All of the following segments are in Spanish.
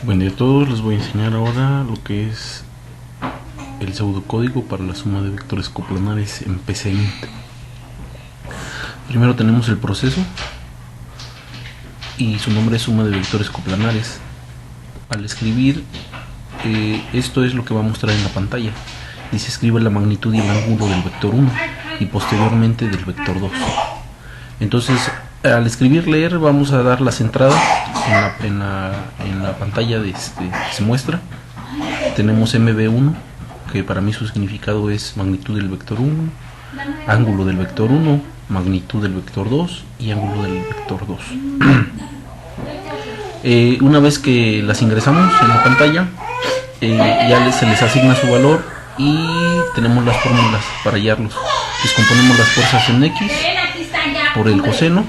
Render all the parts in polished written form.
Buen día a todos, les voy a enseñar ahora lo que es el pseudocódigo para la suma de vectores coplanares en PCInt. Primero tenemos el proceso y su nombre es suma de vectores coplanares. Al escribir, esto es lo que va a mostrar en la pantalla. Dice: escribe la magnitud y el ángulo del vector 1 y posteriormente del vector 2. Entonces, al escribir leer, vamos a dar las entradas en la pantalla que se muestra. Tenemos MB1, que para mí su significado es magnitud del vector 1, ángulo del vector 1, magnitud del vector 2 y ángulo del vector 2. Una vez que las ingresamos en la pantalla, ya se les asigna su valor y tenemos las fórmulas para hallarlos. Descomponemos las fuerzas en X por el coseno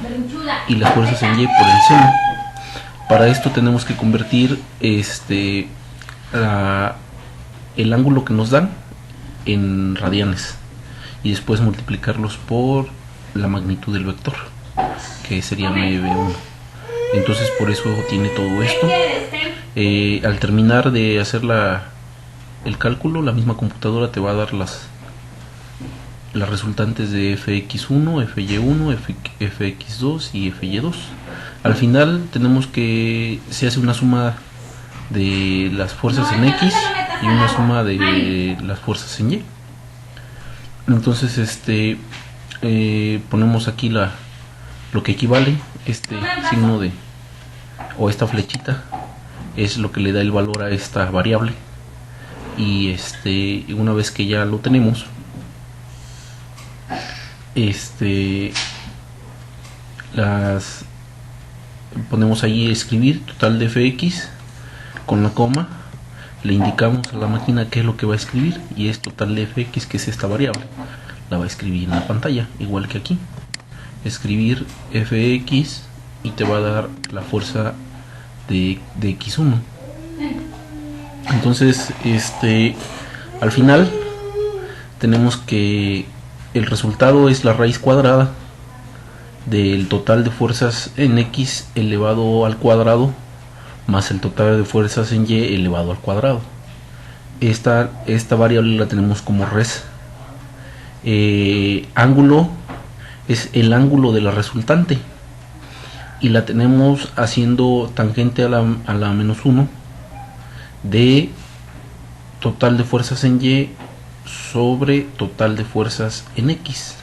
y las fuerzas en Y por el seno. Para esto tenemos que convertir el ángulo que nos dan en radianes y después multiplicarlos por la magnitud del vector, que sería MV1. Entonces por eso tiene todo esto. Al terminar de hacer el cálculo, la misma computadora te va a dar las resultantes de fx1, fy1, fx2 y fy2. Al final tenemos que se hace una suma de las fuerzas en X y una suma de las fuerzas en Y. Entonces ponemos aquí lo que equivale, este signo o esta flechita es lo que le da el valor a esta variable. Y una vez que ya lo tenemos, ponemos ahí escribir total de fx con la coma, le indicamos a la máquina qué es lo que va a escribir y es total de fx, que es esta variable, la va a escribir en la pantalla, igual que aquí. Escribir fx y te va a dar la fuerza de x1. Entonces al final tenemos que el resultado es la raíz cuadrada del total de fuerzas en X elevado al cuadrado más el total de fuerzas en Y elevado al cuadrado. Esta variable la tenemos como res. Ángulo es el ángulo de la resultante y la tenemos haciendo tangente a la menos 1 de total de fuerzas en Y sobre total de fuerzas en X.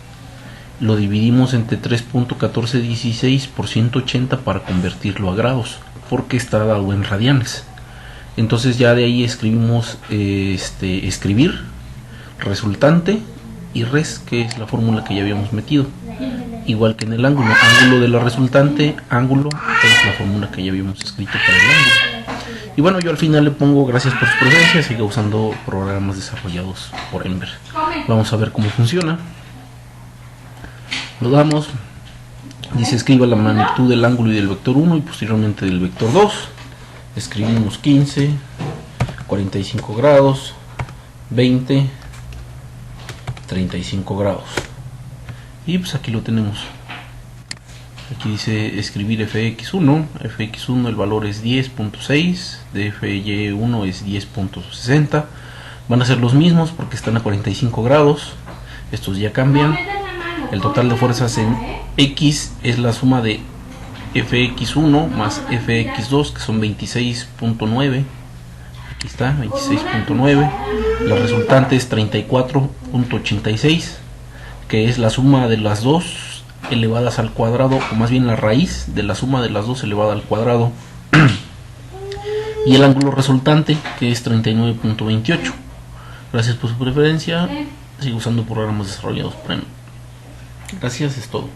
Lo dividimos entre 3.1416 por 180 para convertirlo a grados, porque está dado en radianes. Entonces ya de ahí escribimos escribir, resultante y res, que es la fórmula que ya habíamos metido. Igual que en el ángulo de la resultante, ángulo es la fórmula que ya habíamos escrito para el ángulo. Y bueno, yo al final le pongo gracias por su presencia, siga usando programas desarrollados por Ember. Vamos a ver cómo funciona. Lo damos, dice escriba la magnitud del ángulo y del vector 1 y posteriormente del vector 2. Escribimos 15, 45 grados, 20, 35 grados. Y pues aquí lo tenemos. Aquí dice escribir fx1 el valor es 10.6, de fy1 es 10.60. Van a ser los mismos porque están a 45 grados. Estos ya cambian. El total de fuerzas en X es la suma de fx1 más fx2, que son 26.9. Aquí está, 26.9. La resultante es 34.86, que es la suma de las dos elevadas al cuadrado, o más bien la raíz de la suma de las dos elevada al cuadrado. Y el ángulo resultante, que es 39.28. Gracias por su preferencia. Sigo usando programas desarrollados por Ember. Gracias, es todo.